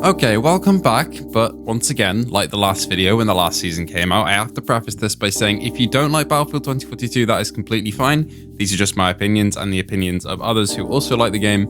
Okay, welcome back, but once again, like the last video when the last season came out, I have to preface this by saying if you don't like Battlefield 2042, that is completely fine. These are just my opinions and the opinions of others who also like the game,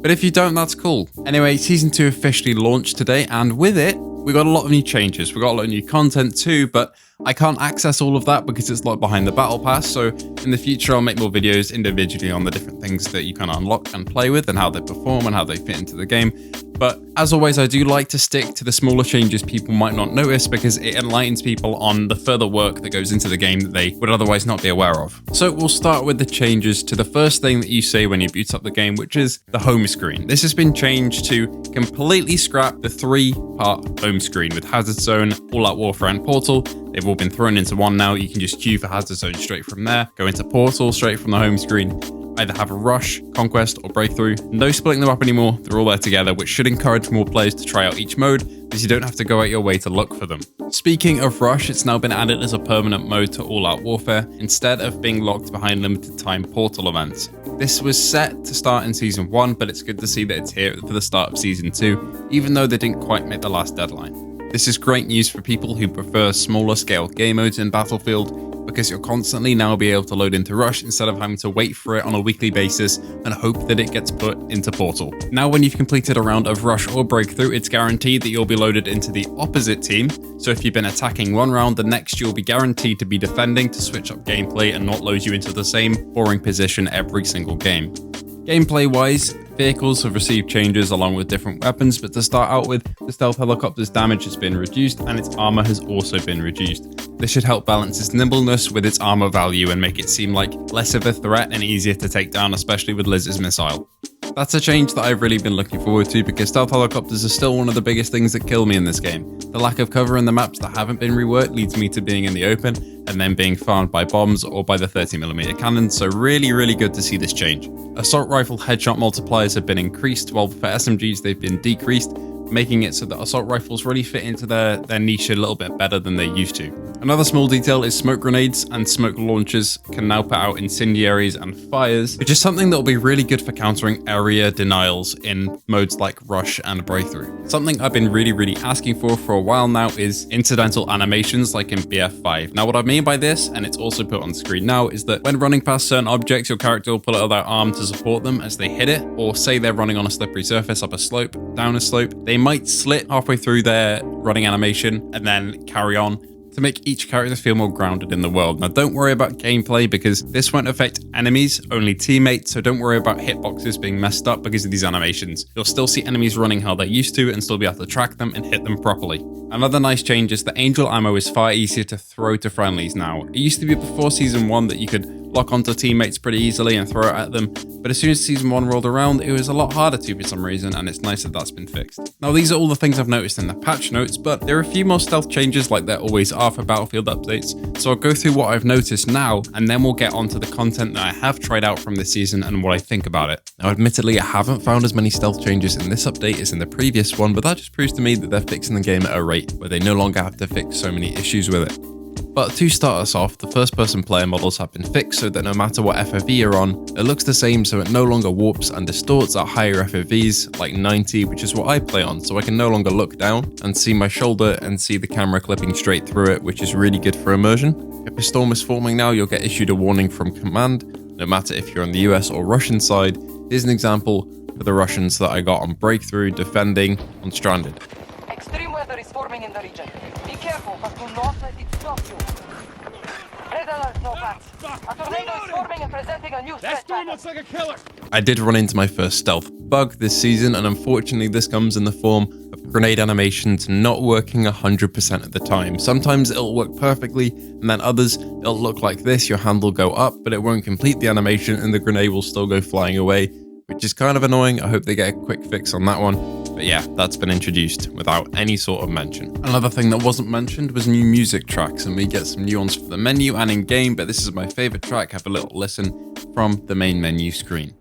but if you don't, that's cool. Anyway, Season 2 officially launched today, and with it, we got a lot of new changes. We got a lot of new content too, but I can't access all of that because it's locked behind the battle pass, so in the future I'll make more videos individually on the different things that you can unlock and play with and how they perform and how they fit into the game. But as always, I do like to stick to the smaller changes people might not notice because it enlightens people on the further work that goes into the game that they would otherwise not be aware of. So we'll start with the changes to the first thing that you see when you boot up the game, which is the home screen. This has been changed to completely scrap the three-part home screen with Hazard Zone, All Out Warfare and Portal. They've all been thrown into one now. You can just queue for Hazard Zone straight from there, go into Portal straight from the home screen, either have a Rush, Conquest, or Breakthrough. No splitting them up anymore, they're all there together, which should encourage more players to try out each mode, because you don't have to go out your way to look for them. Speaking of Rush, it's now been added as a permanent mode to All Out Warfare, instead of being locked behind limited time Portal events. This was set to start in Season 1, but it's good to see that it's here for the start of Season 2, even though they didn't quite make the last deadline. This is great news for people who prefer smaller scale game modes in Battlefield, because you'll constantly now be able to load into Rush instead of having to wait for it on a weekly basis and hope that it gets put into Portal. Now when you've completed a round of Rush or Breakthrough, it's guaranteed that you'll be loaded into the opposite team, so if you've been attacking one round, the next you'll be guaranteed to be defending to switch up gameplay and not load you into the same boring position every single game. Gameplay-wise, vehicles have received changes along with different weapons, but to start out with, the stealth helicopter's damage has been reduced and its armor has also been reduced. This should help balance its nimbleness with its armor value and make it seem like less of a threat and easier to take down, especially with Liz's missile. That's a change that I've really been looking forward to because stealth helicopters are still one of the biggest things that kill me in this game. The lack of cover in the maps that haven't been reworked leads me to being in the open and then being farmed by bombs or by the 30mm cannon, so really good to see this change. Assault rifle headshot multipliers have been increased, while for SMGs they've been decreased, making it so that assault rifles really fit into their niche a little bit better than they used to. Another small detail is smoke grenades and smoke launchers can now put out incendiaries and fires, which is something that will be really good for countering area denials in modes like Rush and Breakthrough. Something I've been really asking for a while now is incidental animations like in BF5. Now what I mean by this, and it's also put on screen now, is that when running past certain objects, your character will pull out their arm to support them as they hit it, or say they're running on a slippery surface up a slope, down a slope, they might slit halfway through their running animation and then carry on to make each character feel more grounded in the world. Now don't worry about gameplay because this won't affect enemies, only teammates, so don't worry about hitboxes being messed up because of these animations. You'll still see enemies running how they used to and still be able to track them and hit them properly. Another nice change is that Angel ammo is far easier to throw to friendlies now. It used to be before Season 1 that you could lock onto teammates pretty easily and throw it at them, but as soon as Season 1 rolled around, it was a lot harder to for some reason, and it's nice that that's been fixed. Now these are all the things I've noticed in the patch notes, but there are a few more stealth changes like there always are for Battlefield updates, so I'll go through what I've noticed now, and then we'll get onto the content that I have tried out from this season and what I think about it. Now admittedly, I haven't found as many stealth changes in this update as in the previous one, but that just proves to me that they're fixing the game at a rate where they no longer have to fix so many issues with it. But to start us off, the first-person player models have been fixed so that no matter what FOV you're on, it looks the same, so it no longer warps and distorts at higher FOVs, like 90, which is what I play on, so I can no longer look down and see my shoulder and see the camera clipping straight through it, which is really good for immersion. If a storm is forming now, you'll get issued a warning from command, no matter if you're on the US or Russian side. Here's an example for the Russians that I got on Breakthrough, defending on Stranded. Extreme weather is forming in the region. Be careful, but do not let it stop you. Red alert, no bats. A tornado is forming and presenting a new threat. That storm looks like a killer. I did run into my first stealth bug this season, and unfortunately this comes in the form of grenade animations not working 100% of the time. Sometimes it'll work perfectly, and then others it'll look like this. Your hand will go up, but it won't complete the animation, and the grenade will still go flying away, which is kind of annoying. I hope they get a quick fix on that one. But yeah, that's been introduced without any sort of mention. Another thing that wasn't mentioned was new music tracks, and we get some new ones for the menu and in game, but this is my favorite track. Have a little listen from the main menu screen.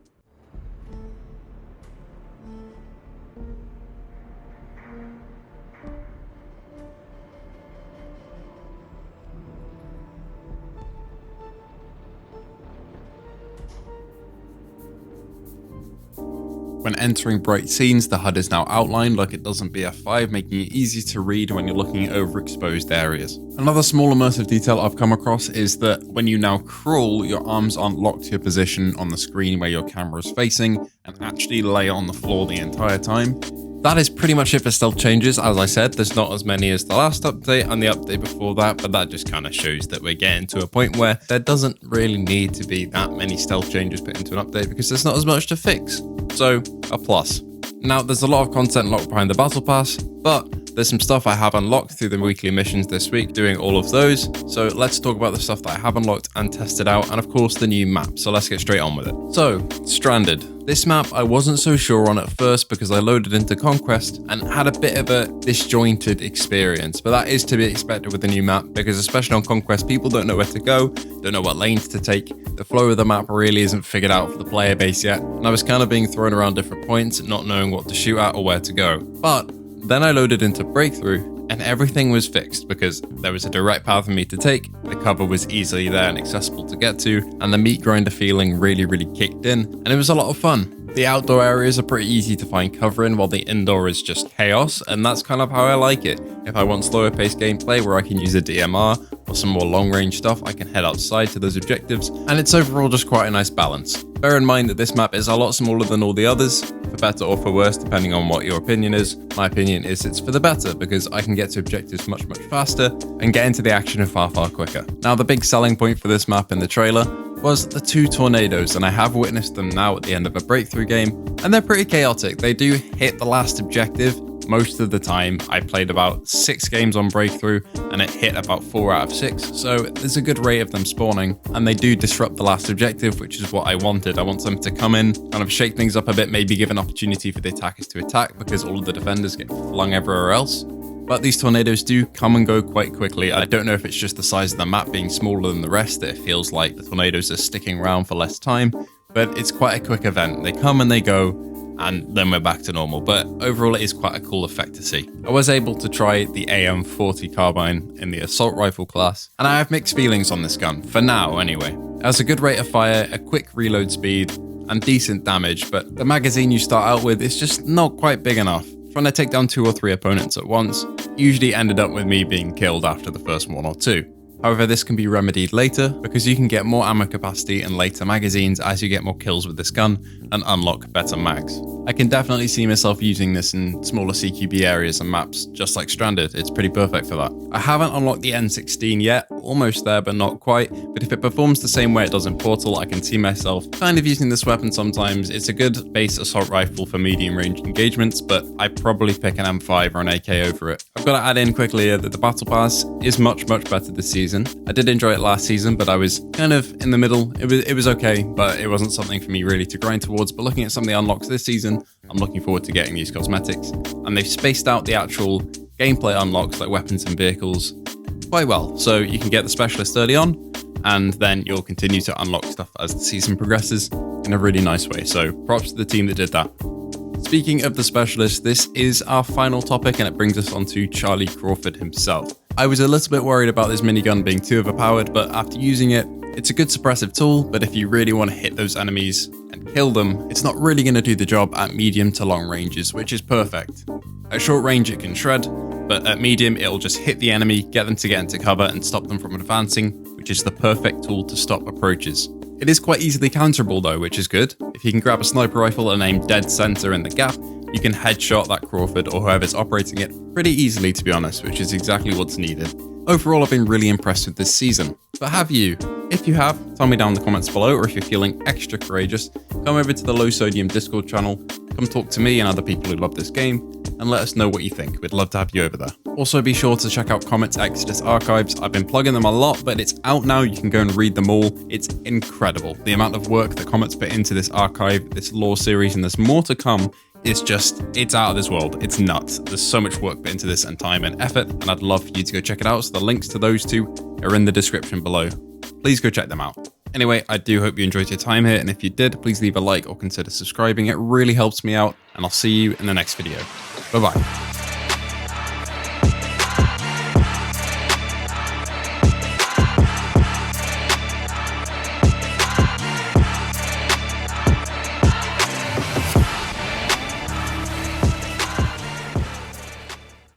When entering bright scenes, the HUD is now outlined like it does in BF5, making it easy to read when you're looking at overexposed areas. Another small immersive detail I've come across is that when you now crawl, your arms aren't locked to your position on the screen where your camera is facing and actually lay on the floor the entire time. That is pretty much it for stealth changes. As I said, there's not as many as the last update and the update before that, but that just kind of shows that we're getting to a point where there doesn't really need to be that many stealth changes put into an update because there's not as much to fix. So, a plus. Now, there's a lot of content locked behind the battle pass, but there's some stuff I have unlocked through the weekly missions this week, doing all of those. So let's talk about the stuff that I have unlocked and tested out, and of course the new map. So let's get straight on with it. So, Stranded. This map I wasn't so sure on at first because I loaded into Conquest and had a bit of a disjointed experience, but that is to be expected with the new map because especially on Conquest, people don't know where to go, don't know what lanes to take. The flow of the map really isn't figured out for the player base yet, and I was kind of being thrown around different points, not knowing what to shoot at or where to go. But then I loaded into Breakthrough and everything was fixed because there was a direct path for me to take, the cover was easily there and accessible to get to, and the meat grinder feeling really kicked in, and it was a lot of fun. The outdoor areas are pretty easy to find cover in, while the indoor is just chaos, and that's kind of how I like it. If I want slower paced gameplay where I can use a DMR or some more long range stuff, I can head outside to those objectives, and it's overall just quite a nice balance. Bear in mind that this map is a lot smaller than all the others, for better or for worse depending on what your opinion is. My opinion is it's for the better because I can get to objectives much faster and get into the action far quicker. Now, the big selling point for this map in the trailer was the 2 tornadoes, and I have witnessed them now at the end of a Breakthrough game, and they're pretty chaotic. They do hit the last objective most of the time. I played about 6 games on Breakthrough and it hit about 4 out of 6, so there's a good rate of them spawning, and they do disrupt the last objective, which is what I wanted. I want them to come in, kind of shake things up a bit, maybe give an opportunity for the attackers to attack because all of the defenders get flung everywhere else. But these tornadoes do come and go quite quickly. I don't know if it's just the size of the map being smaller than the rest that it feels like the tornadoes are sticking around for less time, but it's quite a quick event. They come and they go, and then we're back to normal. But overall, it is quite a cool effect to see. I was able to try the AM40 carbine in the assault rifle class, and I have mixed feelings on this gun, for now anyway. It has a good rate of fire, a quick reload speed, and decent damage, but the magazine you start out with is just not quite big enough. Trying to take down 2 or 3 opponents at once usually ended up with me being killed after the first 1 or 2. However, this can be remedied later because you can get more ammo capacity and later magazines as you get more kills with this gun and unlock better mags. I can definitely see myself using this in smaller CQB areas and maps, just like Stranded. It's pretty perfect for that. I haven't unlocked the N16 yet, almost there but not quite, but if it performs the same way it does in Portal, I can see myself kind of using this weapon sometimes. It's a good base assault rifle for medium range engagements, but I'd probably pick an M5 or an AK over it. I've got to add in quickly that the Battle Pass is much better this season. I did enjoy it last season, but I was kind of in the middle. It was okay, but it wasn't something for me really to grind towards. But looking at some of the unlocks this season, I'm looking forward to getting these cosmetics. And they've spaced out the actual gameplay unlocks like weapons and vehicles quite well. So you can get the specialist early on, and then you'll continue to unlock stuff as the season progresses in a really nice way. So props to the team that did that. Speaking of the specialist, this is our final topic, and it brings us on to Charlie Crawford himself. I was a little bit worried about this minigun being too overpowered, but after using it, it's a good suppressive tool, but if you really want to hit those enemies and kill them, it's not really going to do the job at medium to long ranges, which is perfect. At short range it can shred, but at medium it'll just hit the enemy, get them to get into cover and stop them from advancing, which is the perfect tool to stop approaches. It is quite easily counterable though, which is good. If you can grab a sniper rifle and aim dead center in the gap, you can headshot that Crawford or whoever's operating it pretty easily, to be honest, which is exactly what's needed. Overall, I've been really impressed with this season, but have you? If you have, tell me down in the comments below, or if you're feeling extra courageous, come over to the Low Sodium Discord channel, come talk to me and other people who love this game, and let us know what you think. We'd love to have you over there. Also, be sure to check out Comet's Exodus archives. I've been plugging them a lot, but it's out now. You can go and read them all. It's incredible. The amount of work that Comet's put into this archive, this lore series, and there's more to come. It's out of this world. It's nuts. There's so much work put into this and time and effort, and I'd love for you to go check it out. So the links to those two are in the description below. Please go check them out. Anyway, I do hope you enjoyed your time here, and if you did, please leave a like or consider subscribing. It really helps me out, and I'll see you in the next video. Bye-bye.